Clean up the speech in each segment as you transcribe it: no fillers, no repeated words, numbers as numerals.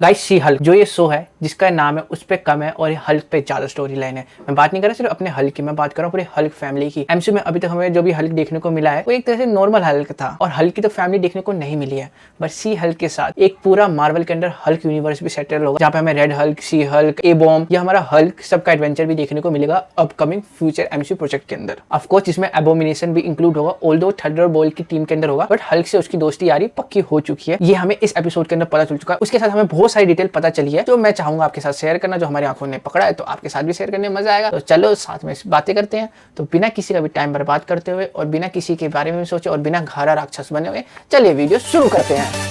Guys सी Hulk जो ये show है जिसका नाम है उस पे कम है और हल्क पे ज्यादा स्टोरी लाइन है। मैं बात नहीं कर रहा सिर्फ अपने हल्क की, मैं बात कर रहा हूँ पूरे हल्क फैमिली की। एमसीयू में अभी तक हमें जो भी हल्क देखने को मिला है वो एक तरह से नॉर्मल हल्क था और हल्क की तो फैमिली देखने को नहीं मिली है। बट सी हल्क के साथ एक पूरा मार्वल के अंदर हल्क यूनिवर्स भी सेटल होगा जहाँ पे हमें रेड हल्क, सी हल्क, ए बॉम्ब या हमारा हल्क सबका एडवेंचर भी देखने को मिलेगा अपकमिंग फ्यूचर एमसीयू प्रोजेक्ट के अंदर। ऑफकोर्स इसमें एबोमिनेशन भी इंक्लूड होगा, ऑल्दो थंडरबोल्ट की टीम के अंदर होगा, बट हल्क से उसकी दोस्ती यारी पक्की हो चुकी है। ये हमें इस एपिसोड के अंदर पता चल चुका है। उसके साथ हमें बहुत सारी डिटेल पता चली है जो मैं चाहूंगा आपके साथ शेयर करना, जो हमारी आंखों ने पकड़ा है तो आपके साथ भी शेयर करने में मजा आएगा। तो चलो साथ में बातें करते हैं। तो बिना किसी का भी टाइम बर्बाद करते हुए और बिना किसी के बारे में सोचे और बिना घारा राक्षस बने हुए चलिए वीडियो शुरू करते हैं।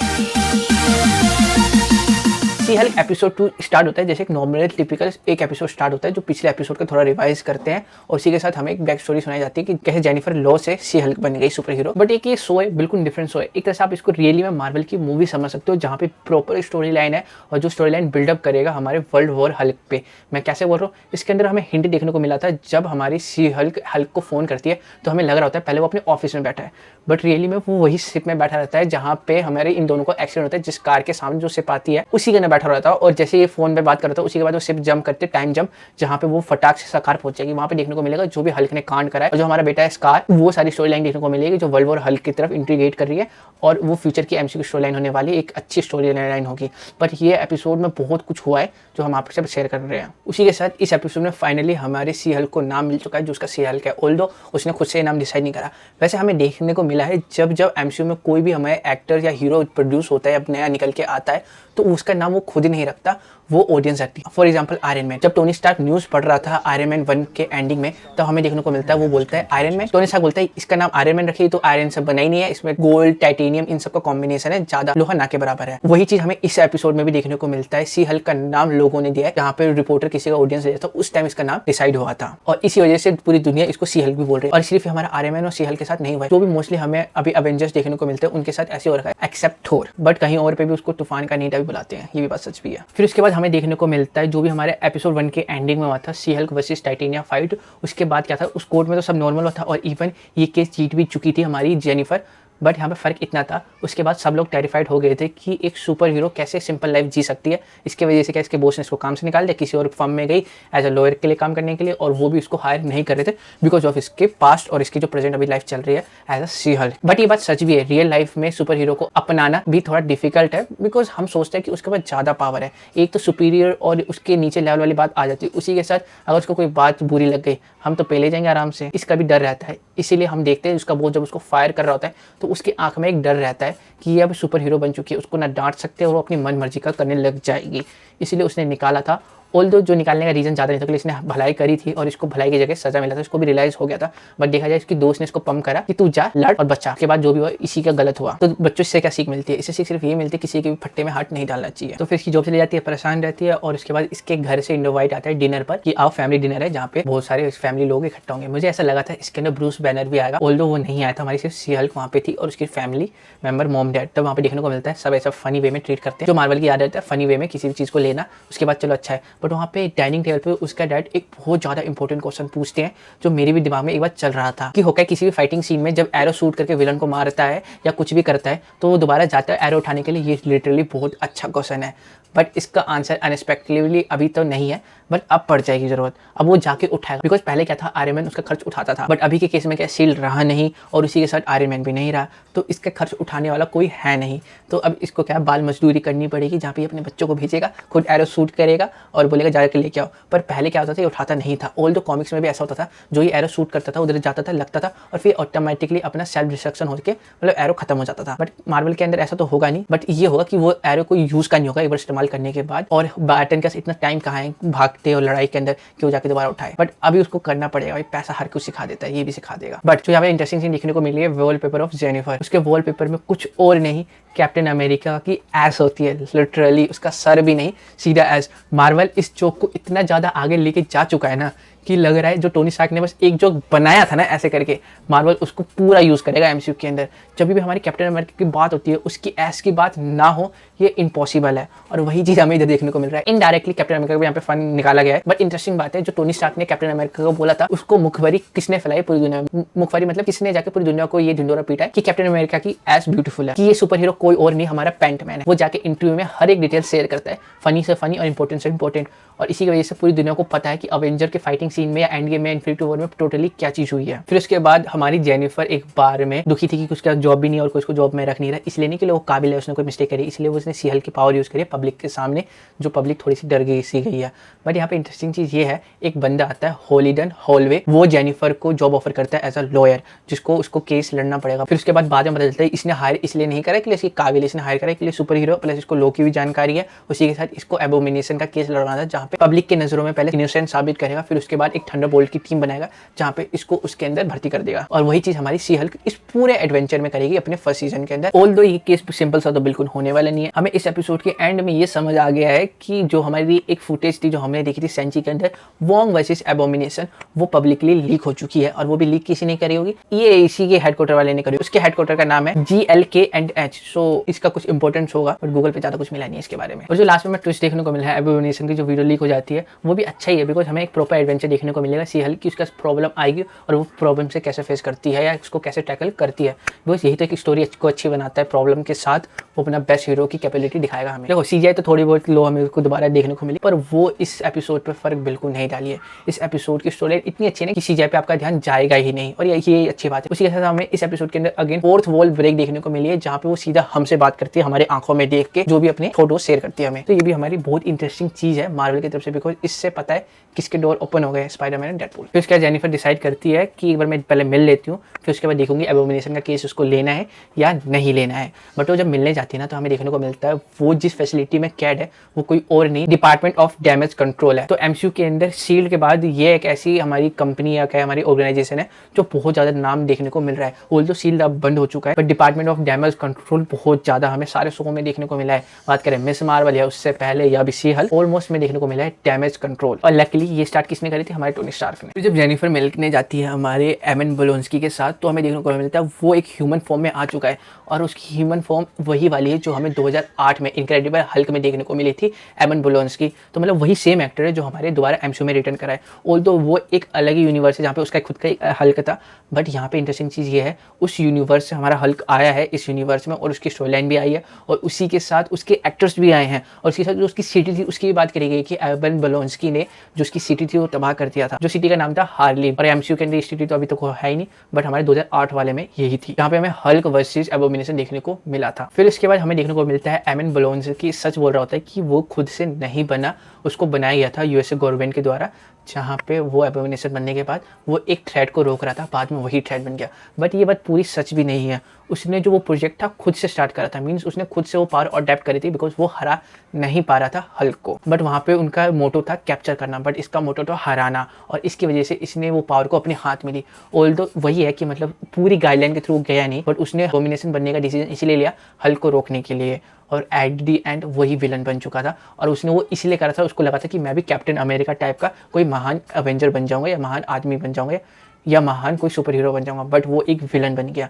सी हल्क एपिसोड 2 स्टार्ट होता है जैसे एक नॉर्मल टिपिकल एक एपिसोड स्टार्ट होता है जो पिछले एपिसोड का थोड़ा रिवाइज करते हैं और इसी के साथ हमें एक बैक स्टोरी सुनाई जाती है कि कैसे जेनिफर लॉ से सी हल्क बन गई सुपर हीरो। बट एक ये शो है बिल्कुल डिफरेंट शो है। एक तरह से आप इसको रियली में मार्वल की मूवी समझ सकते हो जहाँ पे प्रॉपर स्टोरी लाइन है और जो स्टोरी लाइन बिल्डअप करेगा हमारे वर्ल्ड वॉर हल्क पे। मैं कैसे बोल रहा हूँ, इसके अंदर हमें हिंट देखने को मिला था जब हमारी सी हल्क को फोन करती है तो हमें लग रहा होता है पहले वो अपने ऑफिस में बैठा है, बट रियली में वो वही शिप में बैठा रहता है जहाँ पे हमारे इन दोनों को एक्सीडेंट होता है। जिस कार के सामने जो शिप आती है उसी के अंदर बैठा रहता है और जैसे ये फोन पे बात करता है उसी के बाद वो शिप जंप करते टाइम जंप जहाँ पे वो फटाक से कार पहुंच जाएगी। वहाँ पे देखने को मिलेगा जो भी हल्क ने कांड करा है और जो हमारा बेटा है स्कार, वो सारी स्टोरी लाइन देखने को मिलेगी जो वर्ल्ड वॉर हल्क की तरफ इंटीग्रेट कर रही है और वो फ्यूचर की एमसीयू की स्टोरी लाइन होने वाली एक अच्छी स्टोरी लाइन होगी। बट ये एपिसोड में बहुत कुछ हुआ है जो हम आपसे शेयर कर रहे हैं। उसी के साथ इस एपिसोड में फाइनली हमारे सी हल्क को नाम मिल चुका है जो उसका सी हल्क है, ऑल्दो उसने खुद से नाम डिसाइड नहीं करा। वैसे हमें देखने को मिला है जब जब एमसीयू में कोई भी हमारे एक्टर या हीरो प्रोड्यूस होता है अब नया निकल के आता है तो उसका नाम वो खुद ही नहीं रखता, वो ऑडियंस रखती है। फॉर एग्जांपल आयरन मैन, जब टोनी स्टार्क न्यूज़ पढ़ रहा था आयरन मैन 1 के एंडिंग में तो हमें देखने को मिलता है वो बोलता है आयरन मैन, टोनी स्टार्क बोलता है इसका नाम आयरन मैन रखिए तो आयरन से बना ही नहीं है, इसमें गोल्ड टाइटेनियम इन सब का कॉम्बिनेशन है, ज्यादा लोहा ना के बराबर है। वही चीज हमें इस एपिसोड में भी देखने को मिलता है। सी हल्क का नाम लोगों ने दिया है जहाँ पे रिपोर्टर किसी का ऑडियंस दिया था उस टाइम इसका नाम डिसाइड हुआ था और इसी वजह से पूरी दुनिया इसको सी हल्क भी बोल रही है। और सिर्फ हमारा आयरन मैन और सी हल्क के साथ नहीं हुआ है, जो भी मोस्टली हमें अभी एवेंजर्स देखने को मिलते हैं उनके साथ ऐसे हो रखा है एक्सेप्ट थोर, बट कहीं और पे भी उसको तूफान का नीटा भी बुलाते हैं, ये भी बात सच भी है। फिर उसके बाद हमें देखने को मिलता है जो भी हमारे एपिसोड 1 के एंडिंग में हुआ था सी हल्क वर्सेस टाइटेनिया फाइट। उसके बाद क्या था, उस कोर्ट में तो सब नॉर्मल हुआ था और इवन ये केस जीत भी चुकी थी हमारी जेनिफर, बट यहाँ पे फ़र्क इतना था उसके बाद सब लोग टेरिफाइड हो गए थे कि एक सुपर हीरो कैसे सिंपल लाइफ जी सकती है। इसके वजह से क्या इसके बॉस ने इसको काम से निकाल दिया, किसी और फर्म में गई एज अ लॉयर के लिए काम करने के लिए और वो भी उसको हायर नहीं कर रहे थे बिकॉज ऑफ इसके पास्ट और इसकी जो प्रेजेंट अभी लाइफ चल रही है as a She-Hulk. But ये बात सच भी है, रियल लाइफ में सुपर हीरो को अपनाना भी थोड़ा डिफिकल्ट है बिकॉज हम सोचते हैं कि उसके पास ज़्यादा पावर है, एक तो सुपीरियर और उसके नीचे लेवल वाली बात आ जाती है। उसी के साथ अगर उसको कोई बात बुरी लग गई हम तो पहले जाएंगे आराम से, इसका भी डर रहता है। इसीलिए हम देखते हैं उसका बॉस जब उसको फायर कर रहा होता है तो उसकी आंख में एक डर रहता है कि ये अब सुपर हीरो बन चुकी है, उसको ना डांट सकते और वो अपनी मन मर्जी का करने लग जाएगी, इसीलिए उसने निकाला था। ऑल्दो जो निकालने का रीजन ज़्यादा नहीं था कि इसने भलाई करी थी और इसको भलाई की जगह सजा मिला था, इसको भी रियलाइज हो गया था। बट देखा जाए इसकी दोस्त ने इसको पंप करा कि तू जा लड़ और बच्चा, के बाद जो भी हुआ इसी का गलत हुआ। तो बच्चों से क्या सीख मिलती है, इससे सीख सिर्फ ये मिलती है किसी के भी फट्टे में हाथ नहीं डालना चाहिए। तो फिर इसकी जॉब चली जाती है, परेशान रहती है और उसके बाद इसके घर से इनवाइट आता है डिनर पर कि आओ फैमिली डिनर है जहाँ पे बहुत सारे फैमिली लोग इकट्ठा होंगे। मुझे ऐसा लगा था इसके अंदर ब्रूस बैनर भी आएगा, ऑल्दो वो नहीं आया था, हमारी सिर्फ सी हल्क वहाँ पे थी और उसकी फैमिली मेंबर मॉम डैड। तब वहाँ पे देखने को मिलता है सब ऐसा फनी वे में ट्रीट करते हैं, जो मार्वल की आदत है फनी वे में किसी भी चीज़ को लेना, उसके बाद चलो अच्छा है। बट वहाँ पे डाइनिंग टेबल पे उसका डैड एक बहुत ज़्यादा इंपॉर्टेंट क्वेश्चन पूछते हैं जो मेरे भी दिमाग में एक बार चल रहा था कि होगा किसी भी फाइटिंग सीन में जब एरो शूट करके विलन को मारता है या कुछ भी करता है तो वो दोबारा जाता है एरो उठाने के लिए। ये लिटरली बहुत अच्छा क्वेश्चन है बट इसका आंसर अनएक्सपेक्टेडली अभी तो नहीं है, बट अब पड़ जाएगी जरूरत। अब वो जाके उठाएगा बिकॉज पहले क्या था आयरन मैन उसका खर्च उठाता था, बट अभी के केस में क्या शील्ड रहा नहीं और उसी के साथ आयरन मैन भी नहीं रहा तो इसका खर्च उठाने वाला कोई है नहीं। तो अब इसको क्या बाल मजदूरी करनी पड़ेगी जहाँ पे अपने बच्चों को भेजेगा, खुद एरो शूट करेगा और बोलेगा जाकर लेके आओ। पर पहले क्या होता था ये उठाता नहीं था, ऑल्दो कॉमिक्स में भी ऐसा होता था जो ये एरो शूट करता था उधर जाता था लगता था और फिर ऑटोमेटिकली अपना सेल्फ डिस्ट्रक्शन होकर मतलब एरो खत्म हो जाता था। बट मार्वल के अंदर ऐसा तो होगा नहीं, बट ये होगा कि वो एरो को यूज का नहीं होगा एक बार इस्तेमाल करने के बाद और बैटन का इतना टाइम कहाँ है भागते और लड़ाई के अंदर कि वो जाके दोबारा उठाए। बट अभी उसको करना पड़ेगा, भाई पैसा हर कुछ सिखा देता है, ये भी सिखा देगा। बट जो यहाँ पे इंटरेस्टिंग सीन देखने को मिली है वॉलपेपर ऑफ जेनिफर, उसके वॉलपेपर में कुछ और नहीं कैप्टन अमेरिका की एस होती है, लिटरली उसका सर भी नहीं सीधा एस। मार्वल इस जोक को इतना ज़्यादा आगे लेके जा चुका है ना कि लग रहा है जो टोनी स्टार्क ने बस एक जो बनाया था ना ऐसे करके, मार्वल उसको पूरा यूज़ करेगा एमसीयू के अंदर। जब भी हमारी कैप्टन अमेरिका की बात होती है उसकी ऐस की बात ना हो, ये इम्पॉसिबल है। और वही चीज़ हमें इधर देखने को मिल रहा है। इनडायरेक्टली कैप्टन अमेरिका को यहाँ पे फन निकाला गया है। बट इंटरेस्टिंग बात है, जो टोनी स्टार्क ने कैप्टन अमेरिका को बोला था, उसको मुखबरी किसने फैलाई पूरी दुनिया में? मुखबरी मतलब किसने जाके पूरी दुनिया को ये ढिंडोरा पीटा है कि कैप्टन अमेरिका की एस ब्यूटीफुल है, कि ये सुपर हीरो कोई और नहीं हमारा पैंटमैन है। वो जाके इंटरव्यू में हर एक डिटेल शेयर करता है, फनी से फनी और इंपॉर्टेंट से इंपॉर्टेंट। और इसी की वजह से पूरी दुनिया को पता है कि अवेंजर के फाइटिंग सीन में या एंड गेम में, इन्फिनिटी वॉर में टोटली क्या चीज हुई है। फिर उसके बाद हमारी जेनिफर एक बार में दुखी थी कि उसका जॉब भी नहीं और कोई उसको जॉब में रख नहीं रहा, इसलिए नहीं कि वो काबिल है, उसने कोई मिस्टेक करी, इसलिए उसने सी हल्क की पावर यूज करी पब्लिक के सामने, जो पब्लिक थोड़ी सी डर गई सी गई है। बट यहाँ पे इंटरेस्टिंग चीज ये है, एक बंदा आता है हॉलीडन हॉलवे, वो जेनिफर को जॉब ऑफर करता है एज अ लॉयर, जिसको उसको केस लड़ना पड़ेगा। फिर उसके बाद में पता चलता है इसने हायर इसलिए नहीं करा कि इसकी काबिल, इसने हायर करा कि सुपर हीरो प्लस इसको लो की भी जानकारी है, उसी के साथ इसको एबोमिनेशन का केस लड़वाना था, जहाँ पे पब्लिक के नजरों में पहले इनोसेंट साबित करेगा, फिर उसके बाद एक थंडरबोल्ट की टीम बनाएगा जहाँ पे इसको उसके अंदर भर्ती कर देगा। और वही चीज हमारी सी हल्क इस पूरे एडवेंचर में करेगी अपने फर्स्ट सीजन के अंदर। ऑल्दो ये केस सिंपल सा तो बिल्कुल होने वाला नहीं है। हमें इस एपिसोड के एंड में ये समझ आ गया है कि जो हमारी एक फुटेज थी जो हमने देखी थी सेंची के अंदर, वोंग वर्सेस एबोमिनेशन, वो पब्लिकली लीक हो चुकी है। और वो भी लीक किसी ने करी होगी, ये इसी के हेडक्वार्टर वाले ने करी। उसके हेडक्वार्टर का नाम है GLK&H। सो इसका कुछ इंपॉर्टेंस होगा, बट गूगल पे ज्यादा कुछ मिला नहीं है इसके बारे में। और जो लास्ट में ट्विस्ट देखने को मिला है एबोमिनेशन की जो वीडियो लीक हो जाती है, वो भी अच्छा ही है, बिकॉज हमें एक प्रॉपर एडवेंचर देखने को मिलेगा सी हल्क की, उसका प्रॉब्लम आएगी और वो प्रॉब्लम से कैसे फेस करती है या उसको कैसे टैकल करती है। बिकॉज यही तो एक स्टोरी को अच्छी बनाता है, प्रॉब्लम के साथ वो अपना बेस्ट हीरो की कैपेबिलिटी दिखाएगा हमें। देखो सीजीआई तो थोड़ी बहुत लो हमें उसको दोबारा देखने को मिली, पर वो इस एपिसोड पे फर्क बिल्कुल नहीं डाली है। इस एपिसोड की स्टोरी इतनी अच्छी है कि सीजीआई पे आपका ध्यान जाएगा ही नहीं, और ये अच्छी बात है। उसी के साथ हमें इस एपिसोड के अंदर अगेन फोर्थ वॉल ब्रेक देखने को मिली है, जहाँ पे वो सीधा हमसे बात करती है, हमारे आंखों में देख के जो भी अपने फोटो शेयर करती है हमें। तो ये भी हमारी बहुत इंटरेस्टिंग चीज है मार्वल की तरफ से, बिकॉज इससे पता है किसके डोर ओपन हो गए, स्पाइडरमैन एंड डेडपूल। फिर उसके बाद जेनिफर डिसाइड करती है कि एक बार मैं पहले मिल लेती हूँ, फिर उसके बाद देखूंगी एबोमिनेशन का केस उसको लेना है या नहीं लेना है। बट वो जब मिलने जाती है ना, तो हमें देखने को मिलता है वो जिस फैसिलिटी में कैद है वो कोई और नहीं, डिपार्टमेंट ऑफ डैमेज कंट्रोल है। तो एमसीयू के अंदर शील्ड के बाद ये एक ऐसी हमारी कंपनी या क्या हमारी ऑर्गेनाइजेशन है जो बहुत ज्यादा नाम देखने को मिल रहा है। ऑल्दो शील्ड अब बंद हो चुका है, but department of damage control बहुत ज्यादा हमें सारे शो में देखने को मिला है। बात करें मिस मार्वल या उससे पहले या भी सी हल्क, ऑलमोस्ट में देखने को मिला है डैमेज कंट्रोल। और लकीली ये स्टार्ट किसने करी थी? हमारे टोनी स्टार्क ने। जब जेनिफर मिलने जाती है हमारे एमन ब्लोंस्की के साथ, तो हमें देखने को मिलता है वो एक ह्यूमन फॉर्म में आ चुका है, और उसकी ह्यूमन फॉर्म वही वाली है जो हमें 2008 में इनक्रेडिबल हल्क में देखने को मिली थी, एमन ब्लोंस्की। तो मतलब वही सेम एक्टर है जो हमारे दोबारा एमसीयू में रिटर्न करा है। ऑल्दो वो एक अलग ही यूनिवर्स है जहाँ पे उसका खुद का एक हल्क था, बट यहाँ पे इंटरेस्टिंग चीज़ ये है उस यूनिवर्स से हमारा हल्क आया है इस यूनिवर्स में, और उसकी स्टोरी लाइन भी आई है, और उसी के साथ उसके एक्टर्स भी आए हैं, और उसके साथ जो उसकी सिटी थी उसकी भी बात करी गई कि एमन ब्लोंस्की ने जो उसकी सिटी थी वो तबाह कर दिया था, जो सिटी का नाम था हार्लिम। और एमसीयू के अंदर सिटी तो अभी तक है ही नहीं, बट हमारे 2008 वाले में यही थी, जहाँ पे हमें हल्क वर्सेस एबोमिनेशन देखने को मिला था। फिर इसके बाद हमें देखने को मिलता है एमन ब्लोंस्की सच बोल रहा होता है कि वो खुद से नहीं बना, उसको बनाया गया था यूएसए गवर्नमेंट के द्वारा, जहाँ पे वो एबोमिनेशन बनने के बाद वो एक थ्रेड को रोक रहा था, बाद में वही थ्रेड बन गया। बट ये बात पूरी सच भी नहीं है, उसने जो वो प्रोजेक्ट था खुद से स्टार्ट करा था, मींस उसने खुद से वो पावर अडेप्ट करी थी, बिकॉज वो हरा नहीं पा रहा था हल्क को। बट वहाँ पे उनका मोटो था कैप्चर करना, बट इसका मोटो था हराना, और इसकी वजह से इसने वो पावर को अपने हाथ मिली। ऑल्दो वही है कि मतलब पूरी गाइडलाइन के थ्रू गया नहीं, बट उसने एबोमिनेशन बनने का डिसीजन इसलिए लिया हल्क को रोकने के लिए, और एट दी एंड वही विलन बन चुका था। और उसने वो इसलिए करा था, उसको लगा था कि मैं भी कैप्टन अमेरिका टाइप का कोई महान अवेंजर बन जाऊंगा, या महान आदमी बन जाऊंगा, या महान कोई सुपर हीरो बन जाऊंगा, बट वो एक विलन बन गया।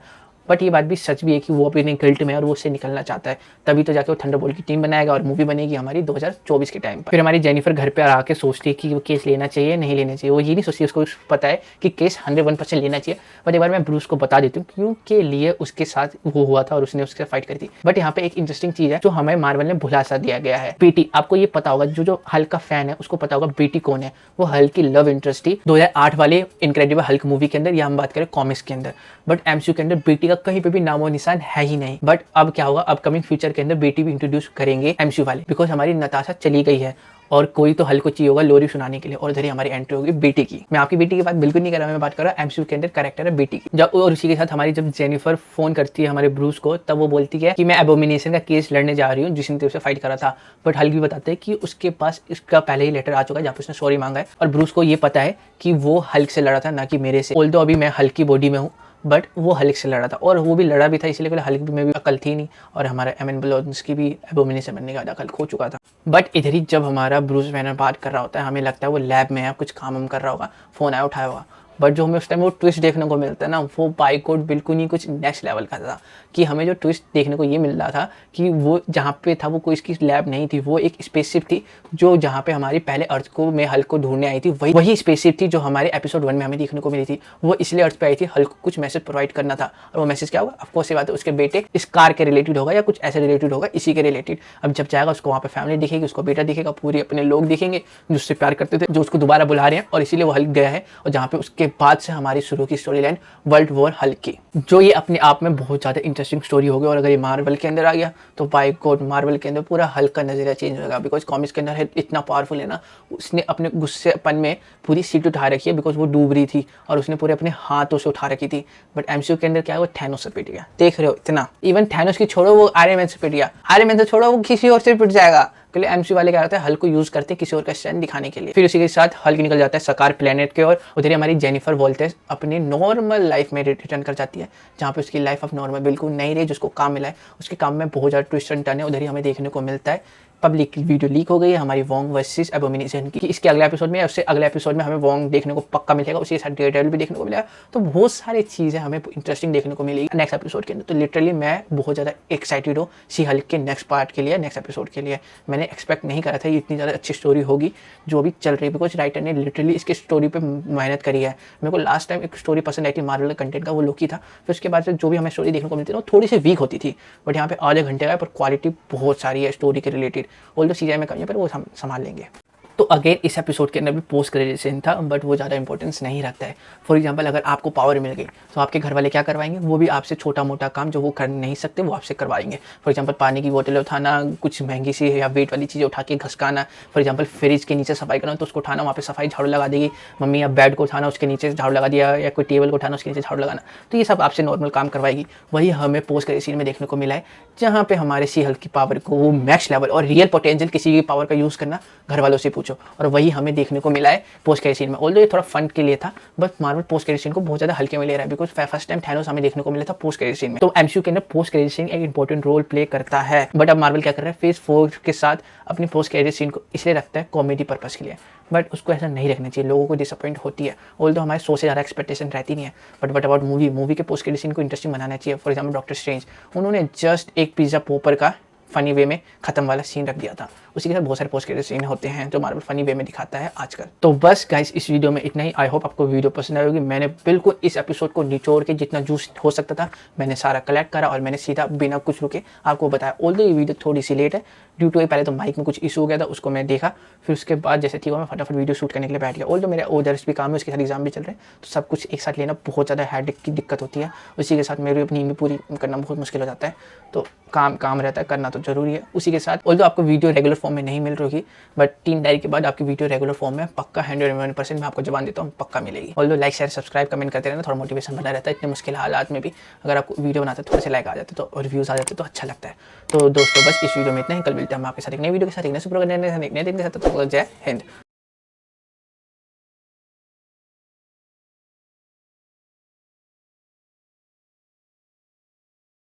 बट ये बात भी सच भी है कि वो अपने गिल्ट में और वो उससे निकलना चाहता है, तभी तो जाके वो थंडरबोल्ट की टीम बनाएगा और मूवी बनेगी हमारी 2024 के टाइम पर। फिर हमारी जेनिफर घर पे आके सोचती है कि वो केस लेना चाहिए नहीं लेना चाहिए। वो ये नहीं सोचती, उसको पता है कि केस 101% लेना चाहिए। बट एक बार मैं ब्रूस को बता देती हूँ क्योंकि लिए उसके साथ वो हुआ था और उसने उसके फाइट करी थी। बट यहाँ पे एक इंटरेस्टिंग चीज है जो हमें मार्वल ने भुला सा दिया गया है, बीटी। आपको ये पता होगा, जो हल्क का फैन है उसको पता होगा बीटी कौन है। वो हल्क की लव इंटरेस्ट थी 2008 वाले इनक्रेडिबल हल्क मूवी के अंदर, या हम बात करें कॉमिक्स के अंदर। बट एमसीयू के अंदर बीटी का कहीं पे भी नामो निशान है ही नहीं। बट अब क्या होगा, अपकमिंग फ्यूचर के अंदर बेटी भी इंट्रोड्यूस करेंगे एमसीयू वाले, बिकॉज हमारी नताशा चली गई है और कोई तो हल्क को चाहिए होगा लोरी सुनाने के लिए, और इधर ही हमारी एंट्री होगी बेटी की। मैं आपकी बेटी की बात बिल्कुल नहीं कर रहा, मैं बात कर रहा हूँ एमसीयू के अंदर कैरेक्टर है बेटी की। जब और उसी के साथ हमारी जब जेनिफर फोन करती है हमारे ब्रूस को, तब वो बोलती है कि मैं एबोमिनेशन का केस लड़ने जा रही हूँ जिसने तेरे से फाइट करा था। बट हल्क भी बताते हैं कि उसके पास इसका पहले ही लेटर आ चुका है जहाँ पे उसने सॉरी मांगा है, और ब्रूस को ये पता है कि वो हल्क से लड़ा था ना कि मेरे से। ऑल्दो अभी मैं हल्क की बॉडी में हूँ, बट वो हल्क से लड़ा था, और वो भी लड़ा भी था इसलिए हल्क में भी अकल थी नहीं, और हमारा एमन ब्लोन्स्की भी एबोमिनेशन बनने का अकल खो चुका था। बट इधर ही जब हमारा ब्रूस बैनर बात कर रहा होता है, हमें लगता है वो लैब में है, कुछ काम कर रहा होगा, फ़ोन आया उठाया होगा। बट जो हमें उस टाइम वो ट्विस्ट देखने को मिलता है ना, वो बाय गॉड बिल्कुल ही कुछ नेक्स्ट लेवल का था। कि हमें जो ट्विस्ट देखने को ये मिल रहा था कि वो जहाँ पे था वो कोई इसकी लैब नहीं थी, वो एक स्पेसशिप थी जो जहाँ पे हमारी पहले अर्थ को में हल्क को ढूंढने आई थी, वही स्पेसशिप थी जो हमारे एपिसोड 1 में हमें देखने को मिली थी। वो इसलिए अर्थ पे आई थी हल्क को कुछ मैसेज प्रोवाइड करना था, और वो मैसेज क्या होगा, ऑफकोर्स ये बात है उसके बेटे इस कार के रिलेटेड होगा या कुछ ऐसे रिलेटेड होगा, इसी के रिलेटेड। अब जब जाएगा उसको वहाँ पे फैमिली दिखेगी, उसको बेटा दिखेगा, पूरे अपने लोग दिखेंगे जो उससे प्यार करते थे, जो उसको दोबारा बुला रहे हैं, और इसीलिए वो हल्क गया है। और जहाँ पे उसके बाद से हमारी शुरू की story line world war Hulk की, जो ये अपने आप में बहुत ज़्यादा इंटरेस्टिंग स्टोरी होगी। और अगर ये मार्वल के अंदर आ गया तो बाय गॉड मार्वल के अंदर पूरा हल्क का नजरिया चेंज होगा, बिकॉज कॉमिक्स के अंदर है इतना पावरफुल है ना, उसने अपने गुस्सेपन में पूरी सीट उठा रखी है, बिकॉज वो डूब रही थी और उसने पूरे अपने हाथों से उठा रखी थी। बट एमसीयू के अंदर क्या है, वो थैनोस से पिट गया, देख रहे हो इतना। इवन थैनोस की छोड़ो, वो आयरन मैन से पिट गया, आयरन मैन से छोड़ो, वो किसी और से पिट जाएगा। एमसीयू वाले क्या करते हैं, हल्क को यूज करते हैं किसी और का स्ट्रेंथ दिखाने के लिए। फिर उसी के साथ हल्क निकल जाता है सकार प्लेनेट के, और उधर हमारी जेनिफर वॉल्टेज अपने नॉर्मल लाइफ में रिटर्न कर जाती है, जहाँ पे उसकी लाइफ अब नॉर्मल बिल्कुल नहीं रही, जिसको काम मिला है उसके काम में बहुत ज़्यादा ट्विस्ट एंड टर्न है। उधर ही हमें देखने को मिलता है पब्लिक वीडियो लीक हो गई है हमारी वोंग वर्सेस एबोमिनेशन की। इसके अगले एपिसोड में, उससे अगले एपिसोड में हमें वोंग देखने को पक्का मिलेगा, उसी के साथ डेयरडेविल भी देखने को मिलेगा। तो बहुत सारी चीज़ें हमें इंटरेस्टिंग देखने को मिलेगी नेक्स्ट एपिसोड के अंदर। तो लिटरली मैं बहुत ज़्यादा एक्साइटेड हूँ सी हल्क के नेक्स्ट पार्ट के लिए, नेक्स्ट एपिसोड के लिए। मैंने एक्सपेक्ट नहीं करा था ये इतनी ज़्यादा अच्छी स्टोरी होगी जो अभी चल रही है, बिकॉज राइटर ने लिटरली इसकी स्टोरी पर मेहनत करी है। मेरे को लास्ट टाइम एक स्टोरी पसंद आई थी मार्वल कंटेंट का, वो लोकी था। फिर उसके बाद से जो भी हमें स्टोरी देखने को मिलती है वो थोड़ी सी वीक होती थी, बट यहाँ पे आधे घंटे का है, पर क्वालिटी बहुत सारी है स्टोरी के रिलेटेड। ऑल्दो सीजीआई में कमी है, पर वो हम संभाल लेंगे। तो अगेन इस एपिसोड के अंदर भी पोस्ट क्रेडिट सीन था, बट वो ज़्यादा इंपॉर्टेंस नहीं रखता है। फॉर एग्जांपल अगर आपको पावर मिल गई तो आपके घर वाले क्या करवाएंगे, वो भी आपसे छोटा मोटा काम जो वो कर नहीं सकते वो आपसे करवाएंगे। फॉर एग्जांपल पानी की बोतलें उठाना, कुछ महंगी सी या वेट वाली चीज़ें उठा के घसकाना। फॉर एग्जांपल फ्रिज के नीचे सफाई करना तो उसको उठाना, वहाँ पे सफाई झाड़ू लगा देगी मम्मी, या बेड को उठाना उसके नीचे झाड़ू लगा दिया, या कोई टेबल को उठाना उसके नीचे झाड़ू लगाना, तो ये सब आपसे नॉर्मल काम करवाएगी। वही हमें पोस्ट क्रेडिट सीन में देखने को मिला है, जहाँ पे हमारे सी हल्क की पावर को वो मैक्स लेवल और रियल पोटेंशियल किसी की पावर का यूज़ करना घर वालों से पूछो, और वही हमें देखने को मिला है पोस्ट क्रेडिट सीन में। ऑल्दो ये थोड़ा फन के लिए था, but Marvel post credit scene को बहुत ज्यादा हल्के में ले रहा है, बिकॉज फर्स्ट टाइम थैनोस हमें देखने को मिला था पोस्ट क्रेडिट सीन में। तो एमसीयू के अंदर पोस्ट क्रेडिट सीन एक इंपॉर्टेंट रोल प्ले करता है। बट अब मार्वल क्या कर रहा है, फेज 4 के साथ अपनी पोस्ट क्रेडिट सीन को इसलिए रखता है कॉमेडी पर्पस के लिए, बट उसको ऐसा नहीं रखना चाहिए, लोगों को डिसअपॉइंट होती है। ऑल्दो हमारे 100 से ज़्यादा एक्सपेक्टेशन रहती नहीं है, बट अबाउट मूवी के पोस्ट क्रेडिट सीन को इंटरेस्टिंग बनाना चाहिए। फॉर एग्जाम्पल डॉक्टर स्ट्रेंज, उन्होंने जस्ट एक पिज्जा पॉपर का फनी वे में खत्म वाला सीन रख दिया था, उसी के साथ बहुत सारे पोस्ट क्रेडिट सीन होते हैं जो मार्वल फनी वे में दिखाता है आजकल। तो बस गाइस इस वीडियो में इतना ही। आई होप आपको वीडियो पसंद आई होगी। मैंने बिल्कुल इस एपिसोड को निचोड़ के जितना जूस हो सकता था मैंने सारा कलेक्ट करा, और मैंने सीधा बिना कुछ रुके आपको बताया। ऑल्दो ये वीडियो थोड़ी सी लेट है ड्यू टू पहले तो माइक में कुछ इशू हो गया था, उसको मैं देखा, फिर उसके बाद जैसे ठीक हुआ मैं फटाफट वीडियो शूट करने के लिए बैठ गया। ऑल्दो मेरे ओदर्स भी काम है, उसके साथ एग्जाम भी चल रहे हैं, तो सब कुछ एक साथ लेना बहुत ज़्यादा हेडेक की दिक्कत होती है। उसी के साथ मेरी अपनी नींद भी पूरी करना बहुत मुश्किल हो जाता है, तो काम रहता है, करना तो जरूरी है। उसी के साथ ऑल्दो आपको वीडियो रेगुलर फॉर्म में नहीं मिल रही होगी, बट 3 डायरी के बाद आपकी वीडियो रेगुलर फॉर्म में पक्का 101% मैं आपको जवान देता हूँ, पक्का मिलेगी। Although like share subscribe comment करते रहना, थोड़ा मोटिवेशन बना रहता है इतने मुश्किल हालात में भी। अगर आपको वीडियो बनाते थोड़े से लाइक आ जाते तो और व्यूज़ आ जाते तो अच्छा लगता है। तो दोस्तों बस इस वीडियो में इतना ही, कल मिलते हैं हम आपके साथ एक नई वीडियो के साथ, एक नए सुपर एक नए दिन के साथ। जय हिंद।